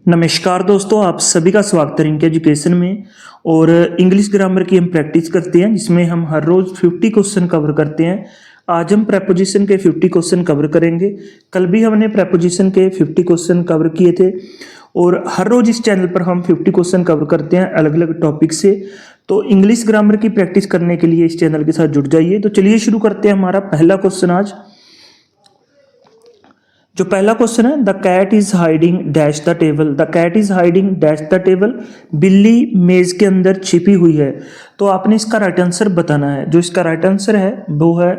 नमस्कार दोस्तों, आप सभी का स्वागत है रिंक एजुकेशन में। और इंग्लिश ग्रामर की हम प्रैक्टिस करते हैं जिसमें हम हर रोज़ 50 क्वेश्चन कवर करते हैं। आज हम प्रेपोजिशन के 50 क्वेश्चन कवर करेंगे। कल भी हमने प्रेपोजिशन के 50 क्वेश्चन कवर किए थे और हर रोज़ इस चैनल पर हम 50 क्वेश्चन कवर करते हैं अलग अलग टॉपिक से। तो इंग्लिश ग्रामर की प्रैक्टिस करने के लिए इस चैनल के साथ जुड़ जाइए। तो चलिए शुरू करते हैं हमारा पहला क्वेश्चन आज। जो पहला क्वेश्चन है, the cat is hiding dash the table. The cat is hiding dash the table, बिल्ली मेज के अंदर छिपी हुई है। तो आपने इसका राइट आंसर बताना है। जो इसका राइट आंसर है वो है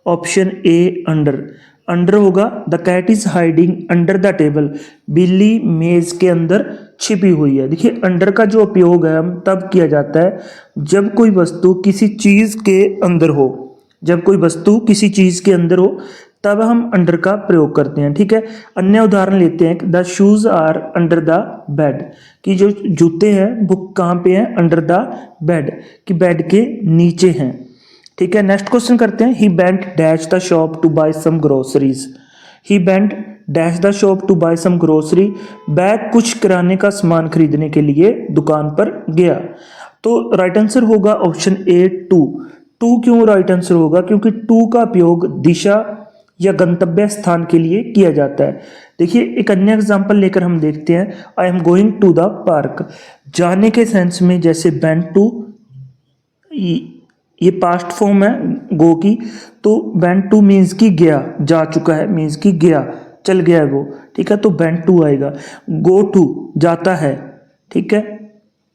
ऑप्शन ए, अंडर। अंडर होगा, the cat is hiding under the table, बिल्ली मेज के अंदर छिपी हुई है। देखिए, अंडर का जो उपयोग है हम तब किया जाता है जब कोई वस्तु किसी चीज के अंदर हो। जब कोई वस्तु किसी चीज के अंदर हो तब हम अंडर का प्रयोग करते हैं। ठीक है, अन्य उदाहरण लेते हैं। The shoes are under the bed, कि जो जूते हैं वो कहाँ पे हैं? अंडर द बेड, कि बेड के नीचे हैं। ठीक है, नेक्स्ट क्वेश्चन करते हैं। He went dash the shop to buy some groceries. He went dash the shop to buy some grocery, वह कुछ किराने का सामान खरीदने के लिए दुकान पर गया। तो राइट आंसर होगा ऑप्शन ए, टू। टू क्यों राइट आंसर होगा? क्योंकि टू का उपयोग दिशा या गंतव्य स्थान के लिए किया जाता है। देखिए, एक अन्य एग्जांपल लेकर हम देखते हैं। I am going to the park, जाने के सेंस में जैसे वेंट टू, ये पास्ट फॉर्म है गो की, तो वेंट टू मीन्स की गया, जा चुका है, मीन्स की गया, चल गया है वो। ठीक है, तो वेंट टू आएगा। गो टू जाता है, ठीक है,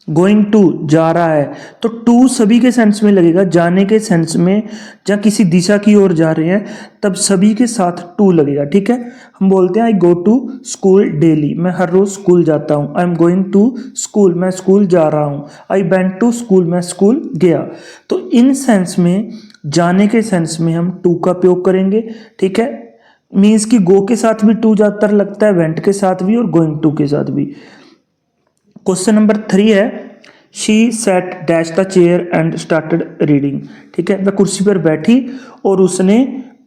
गोइंग टू जा रहा है, तो टू सभी के सेंस में लगेगा। जाने के सेंस में, जहाँ किसी दिशा की ओर जा रहे हैं तब सभी के साथ टू लगेगा। ठीक है, हम बोलते हैं I go to school daily, मैं हर रोज स्कूल जाता हूँ। I am going to school, मैं स्कूल जा रहा हूँ। आई वेंट टू स्कूल, मैं स्कूल गया। तो इन सेंस में, जाने के सेंस में हम टू का प्रयोग करेंगे। ठीक है, मीन्स कि गो के साथ भी टू ज्यादातर लगता है, वेंट के साथ भी और गोइंग टू के साथ भी। क्वेश्चन नंबर 3 है, she said dash the chair and started reading. ठीक है, वह कुर्सी पर बैठी और उसने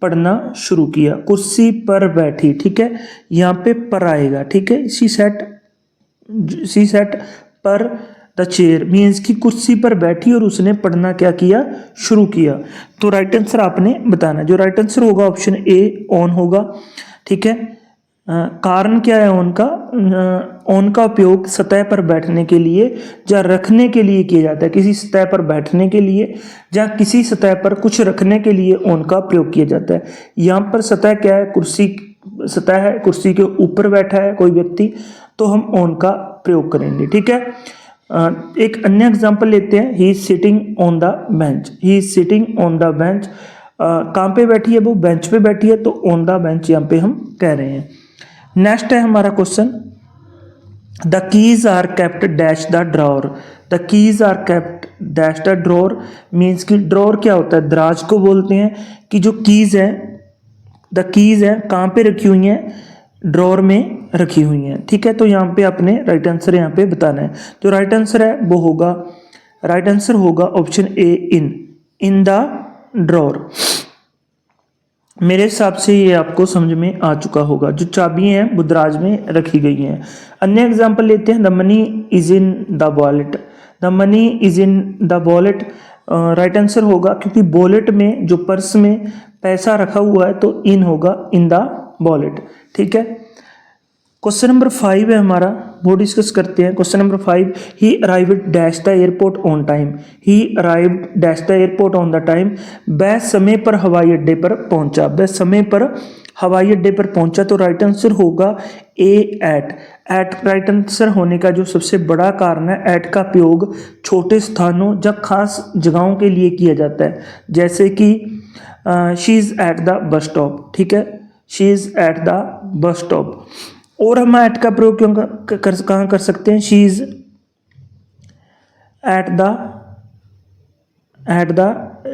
पढ़ना शुरू किया। कुर्सी पर बैठी, ठीक है, यहाँ पे पर आएगा। ठीक है, शी सेट पर द चेयर मीन्स की कुर्सी पर बैठी और उसने पढ़ना क्या किया? शुरू किया। तो राइट आंसर आपने बताना है। जो राइट आंसर होगा ऑप्शन ए, ऑन होगा। ठीक है, कारण क्या है ऑन का? ऑन का उपयोग सतह पर बैठने के लिए या रखने के लिए किया जाता है। किसी सतह पर बैठने के लिए या किसी सतह पर कुछ रखने के लिए ऑन का प्रयोग किया जाता है। यहाँ पर सतह क्या है? कुर्सी सतह है, कुर्सी के ऊपर बैठा है कोई व्यक्ति, तो हम ऑन का प्रयोग करेंगे। ठीक है, एक अन्य एग्जाम्पल लेते हैं। ही is sitting on the bench. He is sitting on the bench, कहाँ पे बैठी है? वो बेंच पे बैठी है, तो ऑन द बेंच यहाँ पे हम कह रहे हैं। नेक्स्ट है हमारा question, the keys are kept dash the drawer. The keys are kept dash the drawer means कि ड्रॉर क्या होता है? दराज को बोलते हैं। कि जो कीज है, द कीज है, कहाँ पे रखी हुई हैं? ड्रॉर में रखी हुई हैं। ठीक है, तो यहाँ पे अपने राइट आंसर यहाँ पे बताना है। जो राइट आंसर है वो होगा, राइट आंसर होगा option A, in the drawer. मेरे हिसाब से ये आपको समझ में आ चुका होगा। जो चाबियां हैं वो दराज में रखी गई हैं। अन्य एग्जांपल लेते हैं। The money is in the wallet. The money is in the wallet right answer होगा, क्योंकि वॉलेट में, जो पर्स में पैसा रखा हुआ है, तो इन होगा, इन द वॉलेट। ठीक है, क्वेश्चन नंबर 5 है हमारा, वो डिस्कस करते हैं। Question number 5, he arrived dash the airport on time. He arrived dash the airport on the time, वह समय पर हवाई अड्डे पर पहुंचा। वह समय पर हवाई अड्डे पर पहुंचा, तो राइट आंसर होगा ए, एट। एट राइट आंसर होने का जो सबसे बड़ा कारण है, एट का प्रयोग छोटे स्थानों या खास जगहों के लिए किया जाता है। जैसे कि she is at the bus stop. ठीक है, she is at the bus stop. और हम एट का प्रयोग क्यों कहाँ कर सकते हैं? She is at the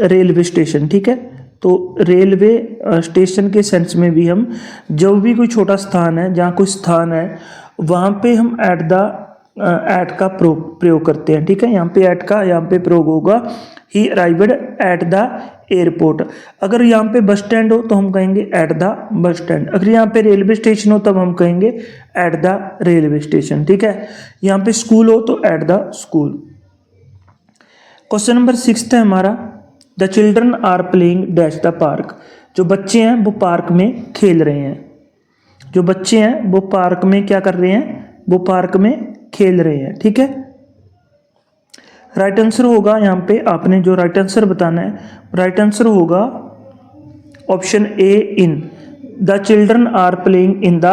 railway station. ठीक है, तो रेलवे स्टेशन के सेंस में भी हम, जब भी कोई छोटा स्थान है, जहाँ कोई स्थान है, वहाँ पे हम एट का प्रयोग करते हैं। ठीक है, यहाँ पे एट का यहाँ पे प्रयोग होगा ही अराइव्ड एट द एयरपोर्ट। अगर यहाँ पे बस स्टैंड हो तो हम कहेंगे एट द बस स्टैंड, अगर यहाँ पे रेलवे स्टेशन हो तब हम कहेंगे एट द रेलवे स्टेशन, ठीक है। यहाँ पे स्कूल हो तो at the school. Question number 6 है हमारा, the children are playing dash the park. जो बच्चे हैं वो पार्क में खेल रहे हैं, जो बच्चे हैं वो पार्क में क्या कर रहे हैं, वो पार्क में खेल रहे हैं, ठीक है। राइट आंसर होगा यहाँ पे, आपने जो राइट आंसर बताना है, राइट आंसर होगा option A in, the children are playing in the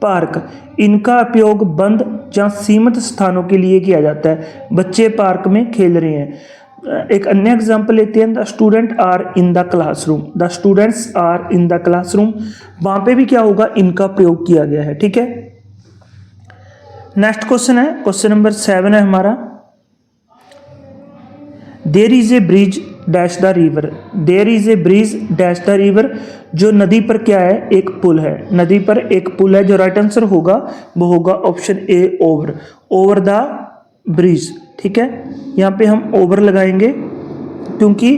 park. इनका उपयोग बंद या सीमित स्थानों के लिए किया जाता है, बच्चे पार्क में खेल रहे हैं। एक अन्य एग्जाम्पल लेते हैं, the student are in the classroom, the students are in the classroom, वहां पे भी क्या होगा, इनका प्रयोग किया गया है, ठीक है। नेक्स्ट क्वेश्चन है, क्वेश्चन नंबर 7 है हमारा, there is a bridge dash the river, there is a bridge dash the river. जो नदी पर क्या है, एक पुल है, नदी पर एक पुल है। जो राइट आंसर होगा वो होगा option A over, over the bridge, ठीक है। यहाँ पे हम ओवर लगाएंगे क्योंकि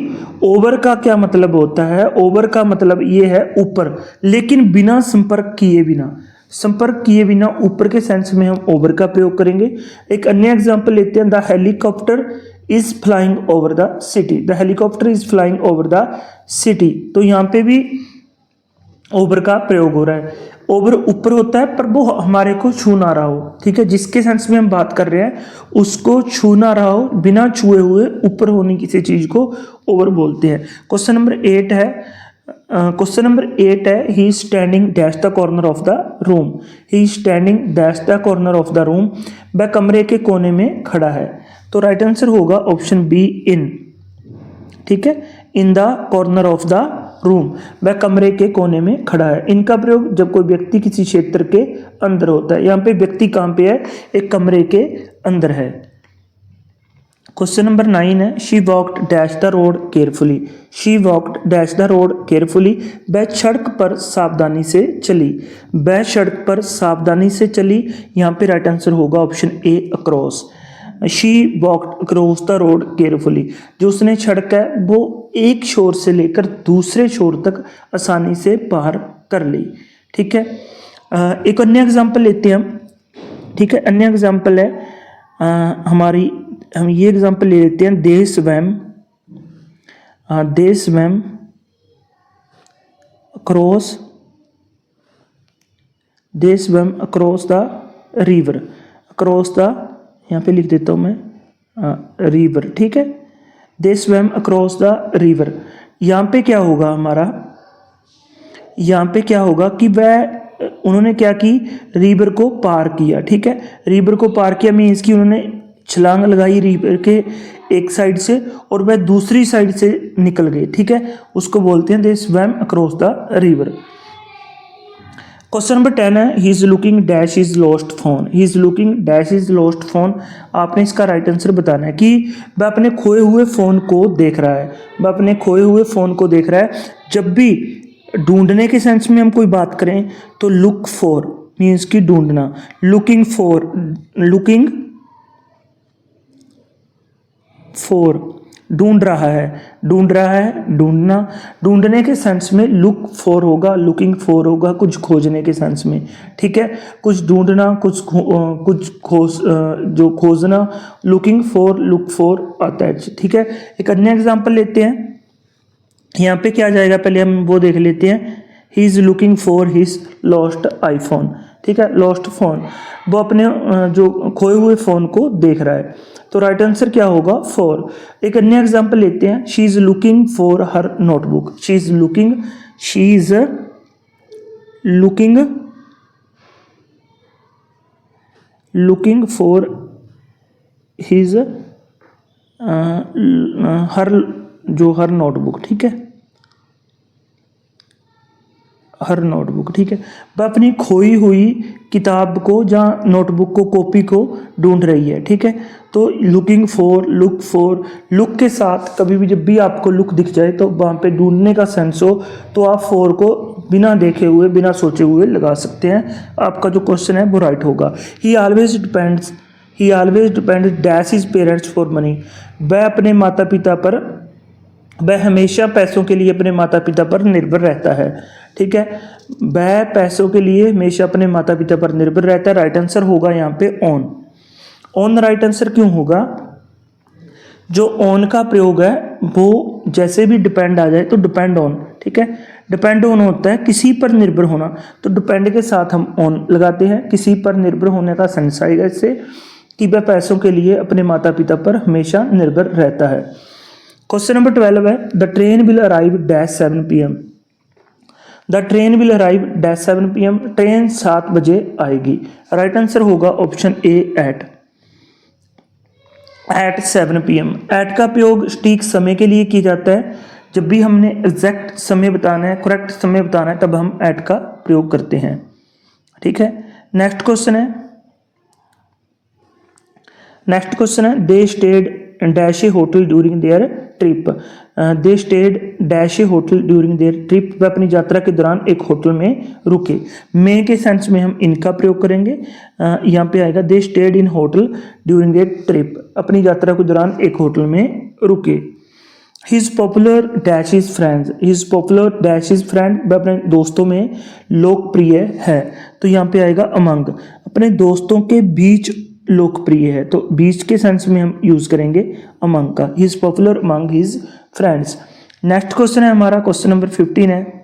ओवर का क्या मतलब होता है, ओवर का मतलब ये है ऊपर, लेकिन बिना संपर्क किए बिना, संपर्क किए बिना ऊपर के सेंस में हम ओवर का प्रयोग करेंगे। एक अन्य एग्जांपल लेते हैं, the helicopter is flying over the city, the helicopter is flying over the city. तो यहाँ पे भी ओवर का प्रयोग हो रहा है। ओवर ऊपर होता है पर वो हमारे को छू ना रहा हो, ठीक है, जिसके सेंस में हम बात कर रहे हैं उसको छू ना रहा हो, बिना छुए हुए ऊपर होने किसी चीज को ओवर बोलते हैं। क्वेश्चन नंबर 8 है, क्वेश्चन नंबर 8 है, he is standing dash the corner of the room, he is standing dash the corner of the room, वह कमरे के कोने में खड़ा है। तो राइट आंसर होगा ऑप्शन बी इन, ठीक है, in the corner of the room, वह कमरे के कोने में खड़ा है। इनका प्रयोग जब कोई व्यक्ति किसी क्षेत्र के अंदर होता है। यहाँ पे व्यक्ति कहाँ पे है, एक कमरे के अंदर है। क्वेश्चन नंबर 9 है, she walked dash the road carefully, she walked dash the road carefully, वह सड़क पर सावधानी से चली, वह सड़क पर सावधानी से चली। यहाँ पे राइट आंसर होगा option A across, she walked across the road carefully. जो उसने सड़क है वो एक छोर से लेकर दूसरे छोर तक आसानी से पार कर ली, ठीक है। एक अन्य एग्जाम्पल लेते हैं हम, ठीक है। अन्य एग्जाम्पल है हमारी, हम ये एग्जाम्पल ले लेते हैं, they swam across, they swam across the river, across the, यहाँ पे लिख देता हूँ मैं रिवर, ठीक है। They swam across the river. यहाँ पे क्या होगा हमारा, यहाँ पे क्या होगा कि वह, उन्होंने क्या की, रिवर को पार किया, ठीक है। रिवर को पार किया मीन्स कि उन्होंने छलांग लगाई रिवर के एक साइड से और वह दूसरी साइड से निकल गए, ठीक है, उसको बोलते हैं they swam across the river. Question number 10 है, he is looking dash is lost phone, he is looking dash is lost phone. आपने इसका राइट आंसर बताना है कि वह अपने खोए हुए फोन को देख रहा है, वह अपने खोए हुए फोन को देख रहा है। जब भी ढूंढने के सेंस में हम कोई बात करें तो लुक फॉर मीन्स कि ढूंढना, लुकिंग फॉर, लुकिंग फॉर ढूंढ रहा है, ढूंढ रहा है, ढूंढना, ढूंढने के सेंस में लुक फॉर होगा, लुकिंग फॉर होगा कुछ खोजने के सेंस में, ठीक है। कुछ ढूंढना, कुछ खोज, जो खोजना, लुकिंग फॉर, लुक फॉर आता है, ठीक है। एक अन्य एग्जांपल लेते हैं, यहाँ पे क्या आ जाएगा, पहले हम वो देख लेते हैं, ही is looking for his lost iPhone, ठीक है, लॉस्ट फोन, वो अपने जो खोए हुए फोन को देख रहा है। तो राइट आंसर क्या होगा, फॉर। एक अन्य एग्जांपल लेते हैं, she is looking for her notebook, she is looking, she is looking for his her, जो हर नोटबुक, ठीक है, हर नोटबुक, ठीक है। वह अपनी खोई हुई किताब को या नोटबुक को, कॉपी को ढूंढ रही है, ठीक है। तो looking for, look for, look के साथ कभी भी जब भी आपको लुक दिख जाए तो वहाँ पे ढूंढने का सेंस हो तो आप फॉर को बिना देखे हुए, बिना सोचे हुए लगा सकते हैं। आपका जो क्वेश्चन है वो राइट होगा। He he always depend dash his parents for money, वह अपने माता पिता पर, वह हमेशा पैसों के लिए अपने माता पिता पर निर्भर रहता है। ठीक है, वह पैसों के लिए हमेशा अपने माता पिता पर निर्भर रहता है। राइट आंसर होगा यहाँ पे ऑन। ऑन राइट आंसर क्यों होगा? जो ऑन का प्रयोग है वो जैसे भी डिपेंड आ जाए तो डिपेंड ऑन, ठीक है, डिपेंड ऑन होता है किसी पर निर्भर होना, तो डिपेंड के साथ हम ऑन लगाते हैं। किसी पर निर्भर होने का सेंस आएगा इससे कि वह पैसों के लिए अपने माता पिता पर हमेशा निर्भर रहता है। क्वेश्चन नंबर 12 है the train will arrive dash 7 PM। The train will arrive dash 7 PM, train 7 बजे आएगी। राइट आंसर होगा option A at 7 PM। At का प्रयोग सटीक समय के लिए किया जाता है। जब भी हमने एग्जैक्ट समय बताना है, करेक्ट समय बताना है, तब हम एट का प्रयोग करते हैं। ठीक है, नेक्स्ट क्वेश्चन है they stayed dash A hotel during their trip. They stayed dash A hotel during their trip, वह अपनी यात्रा के दौरान एक होटल में रुके। मे के सेंस में हम इनका प्रयोग करेंगे। यहाँ पे आएगा they stayed in hotel during their trip, अपनी यात्रा के दौरान एक होटल में रुके। His popular dash is friends, his popular dash is friend, वह अपने दोस्तों में लोकप्रिय है। तो यहाँ पे आएगा अमंग, अपने दोस्तों के बीच लोकप्रिय है, तो बीच के सेंस में हम यूज करेंगे अमंग का। He is popular among his friends. Next question है हमारा क्वेश्चन नंबर 15 है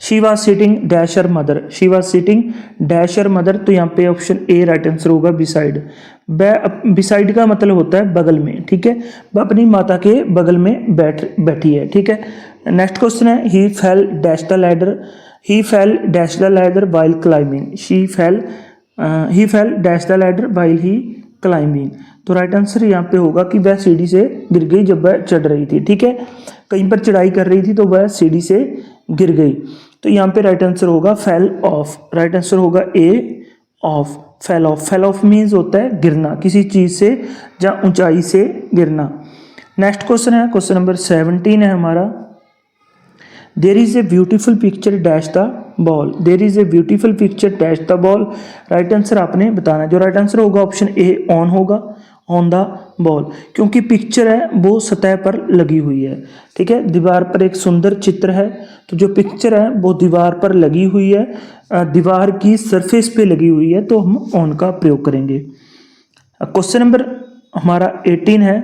she was sitting dash her mother. She was sitting dash her mother, तो यहाँ पे ऑप्शन ए राइट आंसर होगा बिसाइड। बिसाइड का मतलब होता है बगल में। ठीक है, वह अपनी माता के बगल में बैठी है। ठीक है, नेक्स्ट क्वेश्चन है he fell dash the ladder. He fell dash the ladder while climbing. He fell dash the ladder while he climbing. तो राइट आंसर यहाँ पे होगा कि वह सीढ़ी से गिर गई जब वह चढ़ रही थी। ठीक है, कहीं पर चढ़ाई कर रही थी तो वह सीढ़ी से गिर गई। तो यहाँ पे राइट आंसर होगा फेल ऑफ। राइट आंसर होगा A off, fell off. Fell off means होता है गिरना, किसी चीज से या ऊंचाई से गिरना। नेक्स्ट क्वेश्चन है क्वेश्चन नंबर 17 है हमारा there is a beautiful picture dash the ball. There is a beautiful picture dash the ball, right answer आपने बताना है। जो राइट आंसर होगा ऑप्शन ए ऑन होगा, ऑन द बॉल, क्योंकि पिक्चर है वो सतह पर लगी हुई है। ठीक है, दीवार पर एक सुंदर चित्र है, तो जो पिक्चर है वो दीवार पर लगी हुई है, दीवार की सरफेस पे लगी हुई है, तो हम ऑन का प्रयोग करेंगे। क्वेश्चन नंबर हमारा 18 है।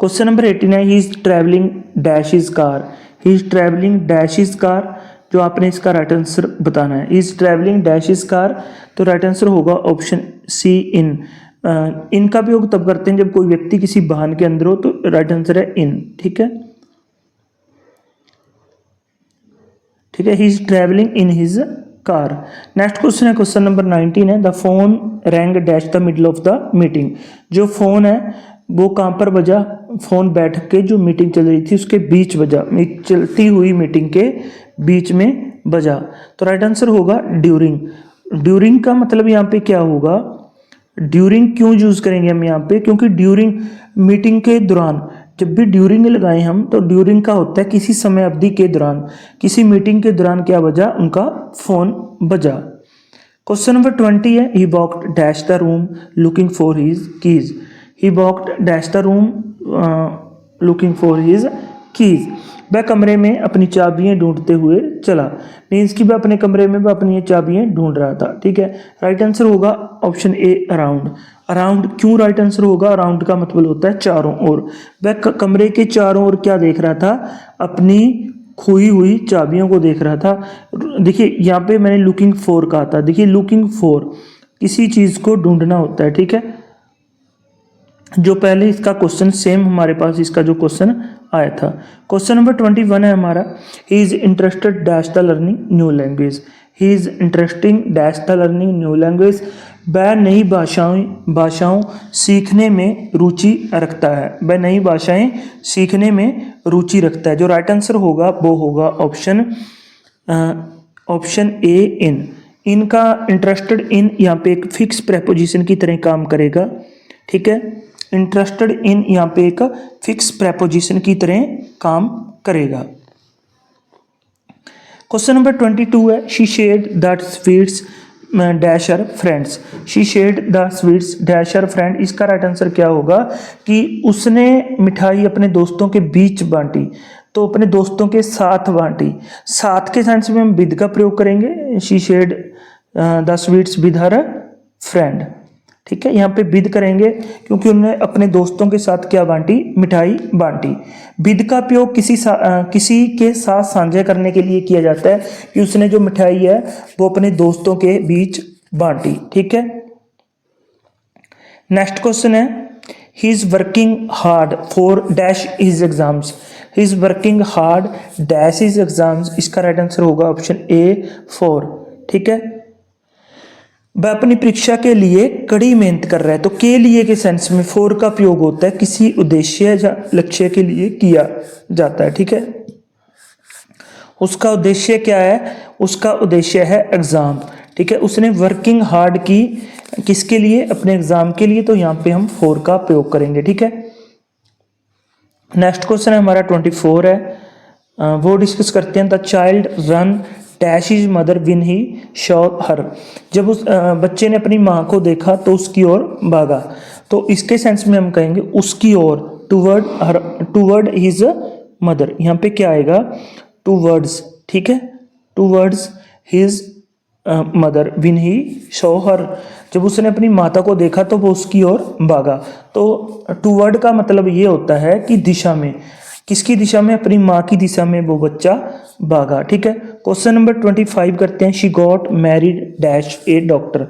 क्वेश्चन नंबर 18 है he is travelling dash is car. He is travelling dash is car, जो आपने इसका राइट आंसर बताना है। Is travelling dash is car, तो राइट आंसर होगा ऑप्शन सी इन। इन का प्रयोग तब करते हैं जब कोई व्यक्ति किसी वाहन के अंदर हो, तो राइट आंसर है इन। ठीक है, ठीक है, he is travelling in his car. Next question है क्वेश्चन नंबर 19 है the phone wrong dash the middle of the meeting. जो फोन है वो कहाँ पर बजा? फोन बैठ के जो मीटिंग चल रही थी उसके बीच बजा, चलती हुई मीटिंग के बीच में बजा। तो राइट आंसर होगा ड्यूरिंग। ड्यूरिंग का मतलब यहाँ पे क्या होगा? ड्यूरिंग क्यों यूज करेंगे हम यहाँ पे? क्योंकि ड्यूरिंग मीटिंग के दौरान, जब भी ड्यूरिंग लगाए हम तो ड्यूरिंग का होता है किसी समय अवधि के दौरान, किसी मीटिंग के दौरान क्या बजा? उनका फोन बजा। क्वेश्चन नंबर 20 है he walked dash the room looking for his keys. He walked dash the room looking for his keys, वह कमरे में अपनी चाबियां ढूंढते हुए चला। मीन्स कि वह अपने कमरे में वह अपनी चाबियां ढूंढ रहा था। ठीक है, राइट आंसर होगा ऑप्शन ए अराउंड। अराउंड क्यों राइट आंसर होगा? अराउंड का मतलब होता है चारों ओर। वह कमरे के चारों ओर क्या देख रहा था? अपनी खोई हुई चाबियों को देख रहा था। देखिए यहाँ पे मैंने लुकिंग फॉर कहा था। देखिए लुकिंग फॉर किसी चीज को ढूंढना होता है। ठीक है, जो पहले इसका क्वेश्चन सेम हमारे पास इसका जो क्वेश्चन आया था। क्वेश्चन नंबर 21 है हमारा he is interested dash the learning new language. He is interesting dash the learning new language, वह नई भाषाओं सीखने में रुचि रखता है। वह नई भाषाएं सीखने में रुचि रखता है। जो राइट आंसर होगा वो होगा ऑप्शन ए इन। इनका इंटरेस्टेड इन यहाँ पे एक फिक्स प्रेपोजिशन की तरह काम करेगा। ठीक है, इंटरेस्टेड इन यहाँ पे एक फिक्स प्रेपोजिशन की तरह काम करेगा। क्वेश्चन नंबर 22 है she shared that sweets dash her friends, she shared the sweets dash her friend. इसका राइट आंसर क्या होगा कि उसने मिठाई अपने दोस्तों के बीच बांटी, तो अपने दोस्तों के साथ बांटी। साथ के सेंस में हम विद का प्रयोग करेंगे, she shared the sweets with her friend. ठीक है, यहाँ पे विद करेंगे क्योंकि उन्होंने अपने दोस्तों के साथ क्या बांटी, मिठाई बांटी। विद का प्रयोग किसी के साथ साझा करने के लिए किया जाता है कि उसने जो मिठाई है वो अपने दोस्तों के बीच बांटी। ठीक है, नेक्स्ट क्वेश्चन है, he is working hard for dash his exams. He is working hard dash his exams. इसका राइट आंसर होगा ऑप्शन ए 4। ठीक है, वह अपनी परीक्षा के लिए कड़ी मेहनत कर रहा है, तो के लिए के सेंस में फॉर का प्रयोग होता है, किसी उद्देश्य या लक्ष्य के लिए किया जाता है। ठीक है, उसका उद्देश्य क्या है, उसका उद्देश्य है एग्जाम। ठीक है, उसने वर्किंग हार्ड की किसके लिए, अपने एग्जाम के लिए, तो यहाँ पे हम फॉर का प्रयोग करेंगे। ठीक है, नेक्स्ट क्वेश्चन है हमारा 24 है, वो डिस्कस करते हैं। The child run dash his mother when he saw her. जब उस बच्चे ने अपनी माँ को देखा तो उसकी ओर भागा, तो इसके सेंस में हम कहेंगे उसकी ओर, टूवर्ड हर, टूवर्ड हिज मदर। यहाँ पे क्या आएगा, टूवर्ड्स। ठीक है, towards his mother when he saw her. जब उसने अपनी माता को देखा तो वो उसकी ओर भागा, तो टूवर्ड का मतलब ये होता है कि दिशा में, किसकी दिशा में, अपनी माँ की दिशा में वो बच्चा भागा। ठीक है, क्वेश्चन नंबर 25 करते हैं। She got married dash A doctor.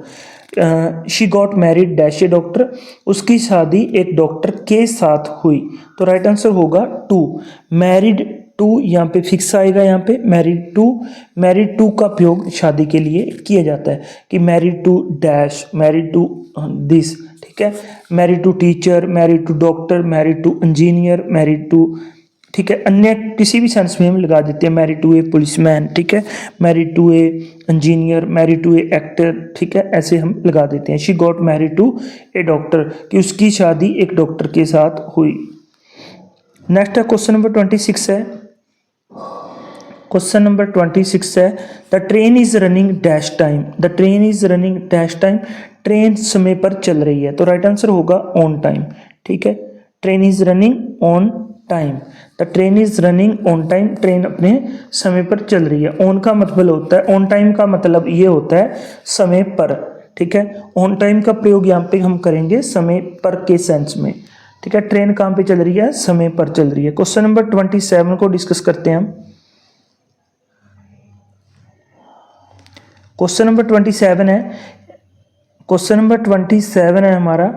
She got married dash A doctor. उसकी शादी एक डॉक्टर के साथ हुई, तो राइट आंसर होगा 2। मैरिड टू यहाँ पे फिक्स आएगा, यहाँ पे मैरिड टू का प्रयोग शादी के लिए किया जाता है कि married to dash, married to this. ठीक है, married to teacher, married to doctor, married to engineer, married to, ठीक है, अन्य किसी भी सेंस में हम लगा देते हैं, मैरिड टू ए पुलिसमैन। ठीक है, married to a engineer, married to a actor. ठीक है, ऐसे हम लगा देते हैं। She got married to a doctor, कि उसकी शादी एक डॉक्टर के साथ हुई। नेक्स्ट है क्वेश्चन नंबर 26 है। क्वेश्चन नंबर 26 है, the train is running dash time. The train is running dash time. Train समय पर चल रही है, तो राइट आंसर होगा ऑन टाइम। ठीक है, train is running on time. The train is running on time. Train अपने समय पर चल रही है। ऑन का मतलब होता है, ऑन टाइम का मतलब ये होता है समय पर। ठीक है, ऑन टाइम का प्रयोग यहाँ पे हम करेंगे समय पर के सेंस में। ठीक है, ट्रेन कहाँ पे चल रही है, समय पर चल रही है। क्वेश्चन नंबर 27 को डिस्कस करते हैं हम। क्वेश्चन नंबर 27 है, क्वेश्चन नंबर 27 है हमारा,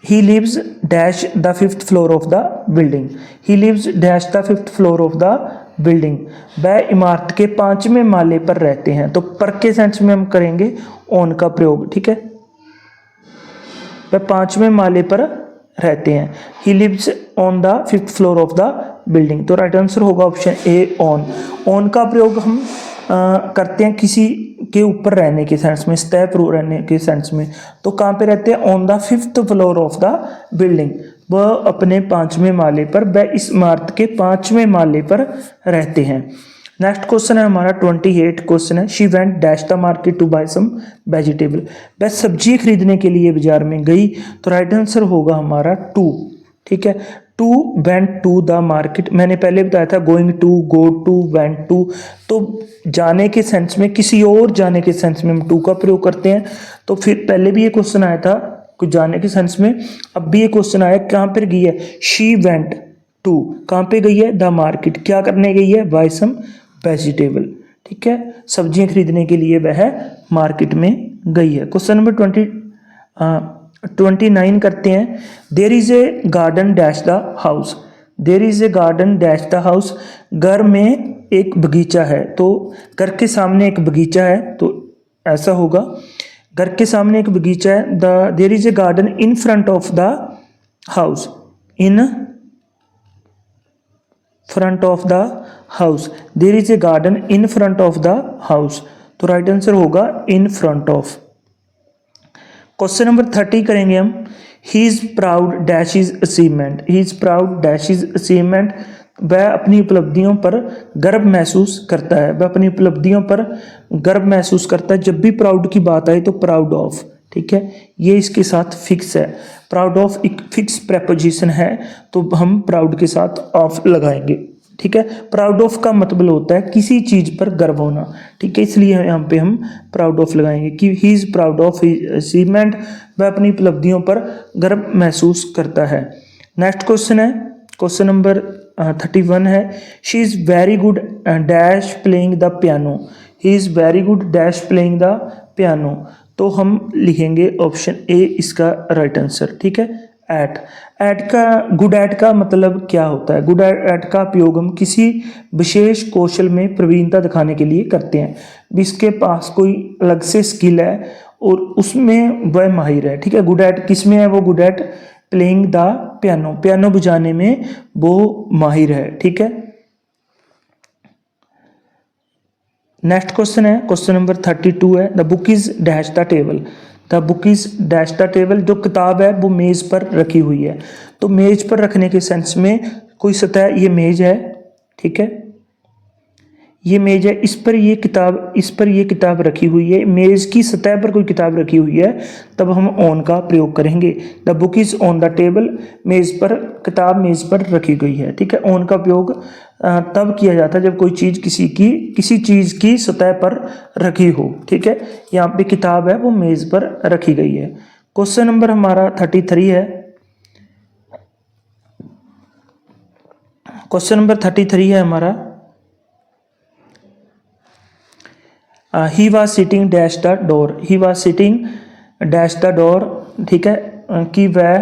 he lives dash the 5th floor of the building. He lives dash the 5th floor of the building. वह इमारत के 5वें माले पर रहते हैं, तो पर के सेंस में हम करेंगे ऑन का प्रयोग। ठीक है, वह 5वें माले पर रहते हैं। He lives on the 5th floor of the building, तो राइट आंसर होगा ऑप्शन ए ऑन। ऑन का प्रयोग हम करते हैं किसी के ऊपर रहने के सेंस में, सतह पर रहने के सेंस में, तो कहाँ पे रहते हैं, on the 5th floor of the building. वह अपने 5वें माले पर, वह इस इमारत के 5वें माले पर रहते हैं। नेक्स्ट क्वेश्चन है हमारा 28 क्वेश्चन है, she went dash the market to buy some vegetable. वह सब्जी खरीदने के लिए बाजार में गई, तो राइट आंसर होगा हमारा 2। ठीक है, to went to the market, मैंने पहले बताया था going to, go to, went to, तो जाने के सेंस में, किसी और जाने के सेंस में हम टू का प्रयोग करते हैं। तो फिर पहले भी ये क्वेश्चन आया था कुछ जाने के सेंस में, अब भी ये क्वेश्चन आया कहाँ पर गई है, शी वेंट टू, कहाँ पे गई है, द मार्केट, क्या करने गई है, बाय सम वेजिटेबल। ठीक है, सब्जियां खरीदने के लिए वह मार्केट में गई है। क्वेश्चन नंबर 29 करते हैं, there is a garden dash the house. There is a garden dash the house. घर में एक बगीचा है, तो घर के सामने एक बगीचा है, तो ऐसा होगा, घर के सामने एक बगीचा है। The there is a garden in front of the house. In front of the house. There is a garden in front of the house, तो राइट आंसर होगा in front of. Question number 30 करेंगे हम, he is proud dash his achievement. He is proud dash his achievement. वह अपनी उपलब्धियों पर गर्व महसूस करता है, वह अपनी उपलब्धियों पर गर्व महसूस करता है। जब भी प्राउड की बात आए तो प्राउड ऑफ, ठीक है, ये इसके साथ फिक्स है। प्राउड ऑफ एक फिक्स प्रेपोजिशन है, तो हम प्राउड के साथ ऑफ लगाएंगे, ठीक है। प्राउड ऑफ का मतलब होता है किसी चीज़ पर गर्व होना, ठीक है, इसलिए यहाँ पे हम प्राउड ऑफ लगाएंगे कि he is proud of his achievement, वह अपनी उपलब्धियों पर गर्व महसूस करता है। नेक्स्ट क्वेश्चन है, क्वेश्चन नंबर 31 है, she is very good dash playing the piano, he is very good dash playing the piano, तो हम लिखेंगे ऑप्शन ए इसका राइट आंसर, ठीक है। एट, एट का गुड एट का मतलब क्या होता है? गुड एट का उपयोग हम किसी विशेष कौशल में प्रवीणता दिखाने के लिए करते हैं, जिसके पास कोई अलग से स्किल है और उसमें वह माहिर है, ठीक है। गुड एट किस में है? वो good at playing the piano, piano बजाने में वो माहिर है, ठीक है। नेक्स्ट क्वेश्चन है, क्वेश्चन नंबर 32 है, the book is dash the table, the book is dash the table, जो किताब है वो मेज़ पर रखी हुई है। तो मेज़ पर रखने के सेंस में कोई सतह, ये मेज़ है, ठीक है, ये मेज है, इस पर ये किताब रखी हुई है, मेज की सतह पर कोई किताब रखी हुई है, तब हम ऑन का प्रयोग करेंगे। The book is on the table, मेज पर, किताब मेज पर रखी गई है, ठीक है। ऑन का प्रयोग तब किया जाता है जब कोई चीज़ किसी चीज़ की सतह पर रखी हो, ठीक है। यहाँ पे किताब है वो मेज पर रखी गई है। क्वेश्चन नंबर हमारा 33 है, क्वेश्चन नंबर 33 है हमारा, ही was sitting dash the door, he was sitting dash the door, ठीक है, कि वह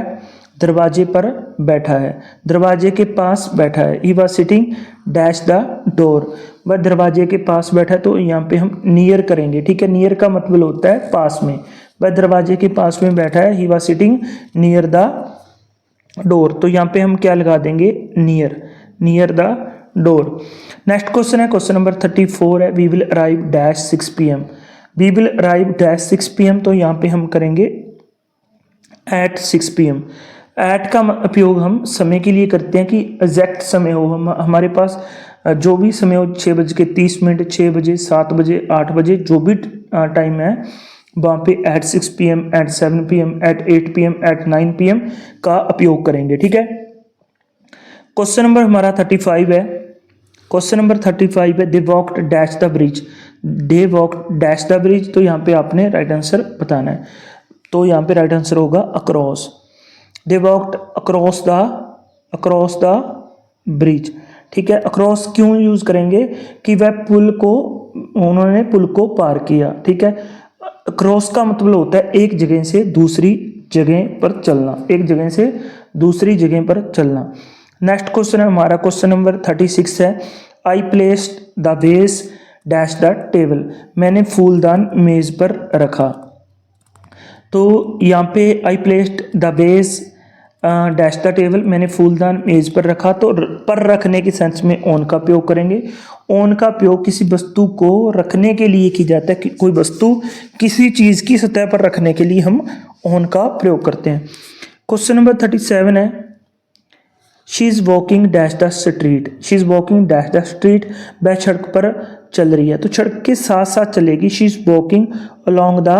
दरवाजे पर बैठा है, दरवाजे के पास बैठा है। He was sitting dash the door, वह दरवाजे के पास बैठा है, तो यहाँ पे हम नियर करेंगे, ठीक है। नियर का मतलब होता है पास में, वह दरवाजे के पास में बैठा है, he was sitting near the door, तो यहाँ पे हम क्या लगा देंगे? Near, near the door. Next question है, क्वेश्चन नंबर 34 है, we will arrive dash 6 PM, we will arrive dash 6 PM, तो यहाँ पे हम करेंगे एट 6 PM। एट का उपयोग हम समय के लिए करते हैं कि एग्जैक्ट समय हो, हम हमारे पास जो भी समय हो, 6:30, 6 बजे, 7 बजे, 8 बजे, जो भी टाइम है वहाँ पे at 6 PM, at 7 PM, at 8 PM, at 9 PM का उपयोग करेंगे, ठीक है। क्वेश्चन नंबर हमारा 35 है, क्वेश्चन नंबर 35 है, they walked dash the bridge, they walked dash the bridge, तो यहाँ पे आपने राइट आंसर बताना है, तो यहाँ पे राइट आंसर होगा across. They walked across the bridge, ठीक है। अक्रॉस क्यों यूज करेंगे? कि वह उन्होंने पुल को पार किया, ठीक है। अक्रॉस का मतलब होता है एक जगह से दूसरी जगह पर चलना, एक जगह से दूसरी जगह पर चलना। नेक्स्ट क्वेश्चन है हमारा, क्वेश्चन नंबर 36 है, आई प्लेस्ड द वेस डैश द टेबल, मैंने फूलदान मेज पर रखा, तो यहाँ पे आई प्लेस्ड द वेस डैश द टेबल, मैंने फूलदान मेज पर रखा, तो पर रखने के सेंस में ऑन का प्रयोग करेंगे। ऑन का प्रयोग किसी वस्तु को रखने के लिए की जाता है, कि कोई वस्तु किसी चीज़ की सतह पर रखने के लिए हम ऑन का प्रयोग करते हैं। क्वेश्चन नंबर 37 है, she is walking dash the street, she is walking dash the street, वह सड़क पर चल रही है, तो सड़क के साथ साथ चलेगी, she is walking along the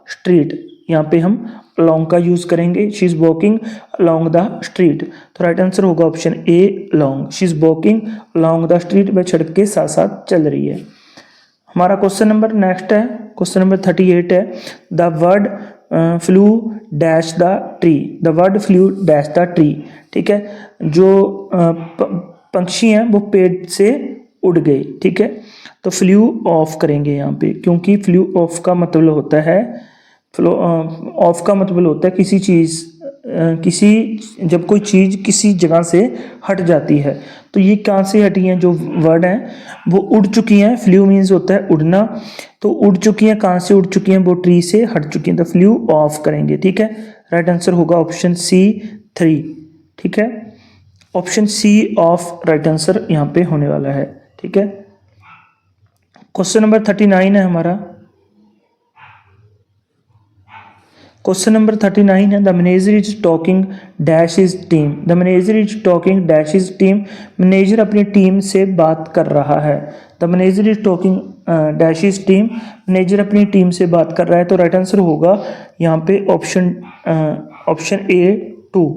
street, यहाँ पे हम अलॉन्ग का यूज़ करेंगे, she is walking along the street, तो राइट आंसर होगा option A along, she is walking along the street, वह सड़क के साथ साथ चल रही है। हमारा क्वेश्चन नंबर नेक्स्ट है, क्वेश्चन नंबर 38 है, the bird flu dash the tree, the bird flu dash the tree, ठीक है, जो पंछी हैं वो पेड़ से उड़ गए, ठीक है, तो फ्लू ऑफ करेंगे यहाँ पे, क्योंकि फ्लू ऑफ का मतलब होता है, फ्लो ऑफ का मतलब होता है जब कोई चीज़ किसी जगह से हट जाती है, तो ये कहाँ से हटी हैं? जो वर्ड हैं वो उड़ चुकी हैं, फ्लू मीन्स होता है उड़ना, तो उड़ चुकी हैं, कहाँ से उड़ चुकी हैं? वो ट्री से हट चुकी हैं, तो फ्लू ऑफ करेंगे, ठीक है। राइट आंसर होगा ऑप्शन सी 3, ठीक है, option C of right answer यहाँ पे होने वाला है, ठीक है। क्वेश्चन नंबर 39 है हमारा, क्वेश्चन नंबर 39 है the manager is talking dash is team. The manager is talking dash is team. Manager अपनी टीम से बात कर रहा है। The manager is talking dash is team. Manager अपनी टीम से बात कर रहा है, तो राइट आंसर होगा यहाँ पे ऑप्शन A2।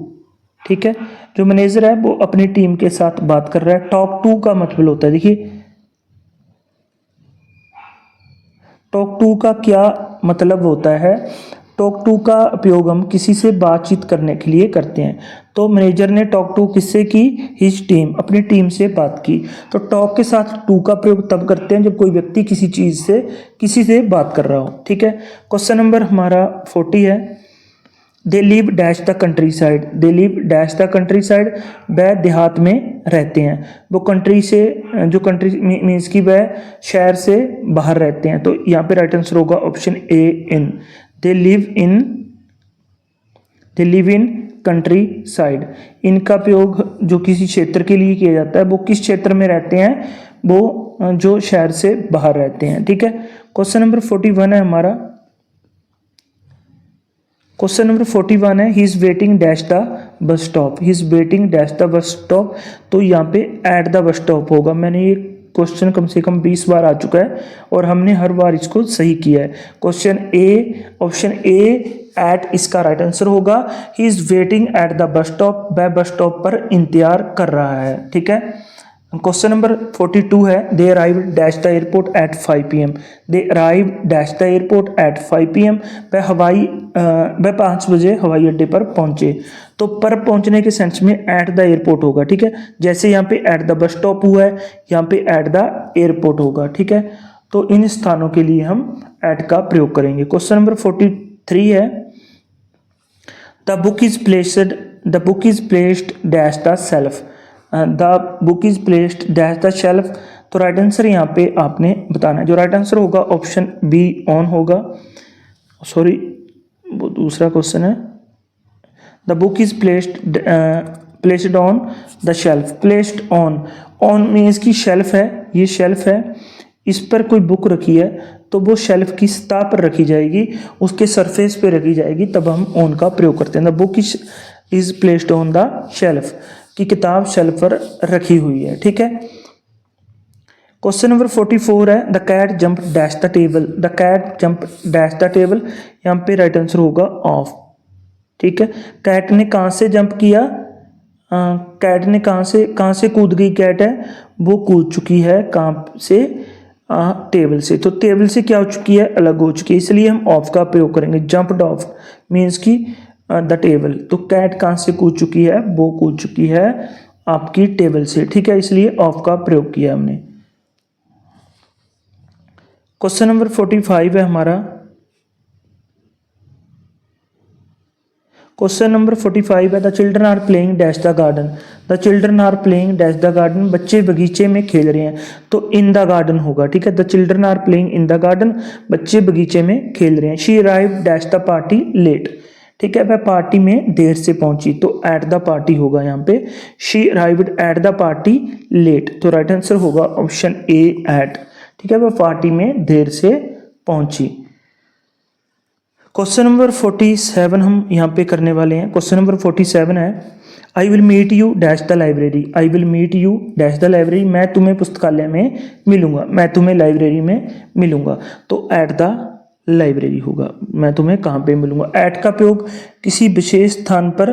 ठीक है, जो मैनेजर है वो अपनी टीम के साथ बात कर रहा है। टॉक टू का मतलब होता है, देखिए टॉक टू का क्या मतलब होता है। टॉक टू का उपयोग हम किसी से बातचीत करने के लिए करते हैं। तो मैनेजर ने टॉक टू किससे की, हिज टीम, अपनी टीम से बात की। तो टॉक के साथ टू का प्रयोग तब करते हैं जब कोई व्यक्ति किसी से बात कर रहा हो। ठीक है, क्वेश्चन नंबर हमारा 40 है they live dash the country side. They live dash the country side, वह देहात में रहते हैं। वो कंट्री से, जो कंट्री मीन्स की वह शहर से बाहर रहते हैं। तो यहाँ पे राइट आंसर होगा option A in. They live in country side. इनका प्रयोग जो किसी क्षेत्र के लिए किया जाता है, वो किस क्षेत्र में रहते हैं, वो जो शहर से बाहर रहते हैं। ठीक है, क्वेश्चन नंबर 41 है हमारा। क्वेश्चन नंबर 41 है he is waiting dash the bus stop. He is waiting dash the bus stop, तो यहाँ पे एट द बस स्टॉप होगा। मैंने ये क्वेश्चन कम से कम 20 बार आ चुका है और हमने हर बार इसको सही किया है। क्वेश्चन ऑप्शन A एट इसका राइट आंसर होगा। He is waiting at the bus stop, वह बस स्टॉप पर इंतजार कर रहा है। ठीक है, क्वेश्चन नंबर 42 है they arrive dash the airport at 5 PM। They arrive dash the airport at 5 PM, वह 5 बजे हवाई अड्डे पर पहुंचे। तो पर पहुंचने के सेंस में एट द एयरपोर्ट होगा। ठीक है, जैसे यहाँ पे एट द बस स्टॉप हुआ है, यहाँ पे एट द एयरपोर्ट होगा। ठीक है, तो इन स्थानों के लिए हम एट का प्रयोग करेंगे। क्वेश्चन नंबर 43 है the book is placed dash the self. The book is placed dash the shelf, तो राइट आंसर यहाँ पे आपने बताना है। जो राइट आंसर होगा ऑप्शन B ऑन होगा। सॉरी, वो दूसरा क्वेश्चन है। The book is placed on the shelf. Placed on means की शेल्फ है, ये शेल्फ है, इस पर कोई बुक रखी है तो वो शेल्फ की सतह पर रखी जाएगी, उसके सरफेस पे रखी जाएगी, तब हम ऑन का प्रयोग करते हैं। The book is placed on the shelf, की किताब शेल्फ पर रखी हुई है। ठीक है, क्वेश्चन नंबर 44 है the cat jump dash the table. The cat jump dash the table, यहाँ पे राइट आंसर होगा ऑफ। ठीक है, कैट ने कहाँ से जंप किया, कैट ने कहाँ से कूद गई। कैट है वो कूद चुकी है कहाँ से, टेबल से। तो टेबल से क्या हो चुकी है, अलग हो चुकी है, इसलिए हम ऑफ का प्रयोग करेंगे। जंप्ड ऑफ मीन्स की द टेबल। तो कैट कहाँ से कूद चुकी है, वो कूद चुकी है आपकी टेबल से। ठीक है, इसलिए ऑफ का प्रयोग किया हमने। क्वेश्चन नंबर 45 है हमारा। क्वेश्चन नंबर 45 है the children are playing dash the garden. The children are playing dash the garden, बच्चे बगीचे में खेल रहे हैं, तो इन द गार्डन होगा। ठीक है, the children are playing in the garden, बच्चे बगीचे में खेल रहे हैं। She arrived dash the party late. ठीक है, वह पार्टी में देर से पहुंची, तो एट द पार्टी होगा यहाँ पे। She arrived at the party late, तो राइट आंसर होगा ऑप्शन A एट। ठीक है, वह पार्टी में देर से पहुंची। क्वेश्चन नंबर 47 हम यहाँ पे करने वाले हैं। क्वेश्चन नंबर 47 है I will meet you dash the library. I will meet you dash the library, मैं तुम्हें पुस्तकालय में मिलूंगा, मैं तुम्हें लाइब्रेरी में मिलूंगा। तो एट द लाइब्रेरी होगा, मैं तुम्हें कहाँ पे मिलूंगा। एट का प्रयोग किसी विशेष स्थान पर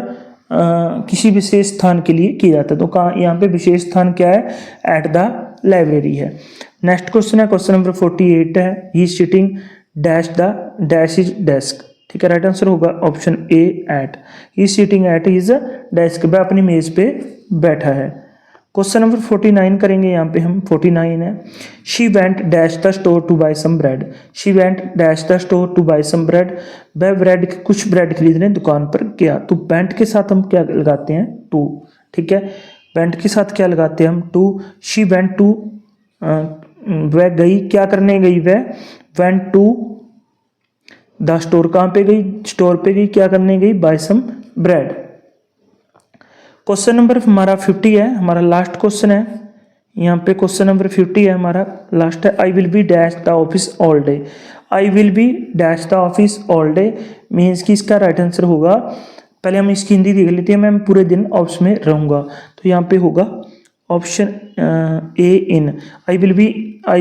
किसी विशेष स्थान के लिए किया जाता है। तो कहाँ, यहाँ पे विशेष स्थान क्या है, एट द लाइब्रेरी है। नेक्स्ट क्वेश्चन है क्वेश्चन नंबर 48 है he is sitting dash the dash his desk. ठीक है, राइट आंसर होगा option A at. He is sitting at his desk, वह अपनी मेज पे बैठा है। क्वेश्चन नंबर 49 करेंगे यहाँ पे हम। 49 है she went dash the store to buy some bread. She went dash the store to buy some bread, वह कुछ ब्रेड खरीदने दुकान पर गया। तो वेंट के साथ हम क्या लगाते हैं, टू। ठीक है, वेंट के साथ क्या लगाते हैं हम, टू। शी वेंट टू, वह गई, क्या करने गई, वह वेंट टू द स्टोर, कहाँ पे गई, स्टोर पे गई, क्या करने गई, buy some bread. Question number हमारा 50 है, हमारा लास्ट क्वेश्चन है यहाँ पे। क्वेश्चन नंबर 50 है हमारा, लास्ट है I will be dash the office all day. I will be dash the office all day means कि इसका राइट आंसर होगा, पहले हम इसकी हिंदी देख लेते हैं, मैं पूरे दिन ऑफिस में रहूँगा, तो यहाँ पे होगा option A in. I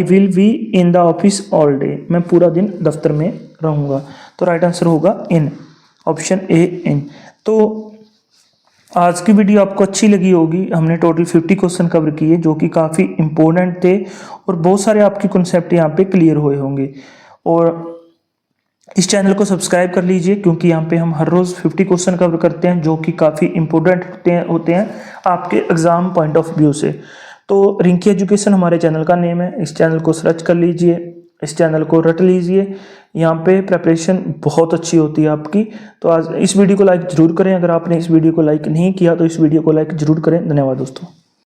will be in the office all day, मैं पूरा दिन दफ्तर में रहूँगा, तो राइट आंसर होगा इन, ऑप्शन ए इन। तो आज की वीडियो आपको अच्छी लगी होगी, हमने टोटल 50 क्वेश्चन कवर किए जो कि काफ़ी इंपॉर्टेंट थे और बहुत सारे आपके कॉन्सेप्ट यहाँ पे क्लियर हुए होंगे। और इस चैनल को सब्सक्राइब कर लीजिए क्योंकि यहाँ पे हम हर रोज़ 50 क्वेश्चन कवर करते हैं जो कि काफ़ी इंपॉर्टेंट होते हैं आपके एग्ज़ाम पॉइंट ऑफ व्यू से। तो रिंकी एजुकेशन हमारे चैनल का नेम है, इस चैनल को सर्च कर लीजिए, इस चैनल को रट लीजिए, यहाँ पे प्रिपरेशन बहुत अच्छी होती है आपकी। तो आज इस वीडियो को लाइक ज़रूर करें, अगर आपने इस वीडियो को लाइक नहीं किया तो इस वीडियो को लाइक ज़रूर करें। धन्यवाद दोस्तों।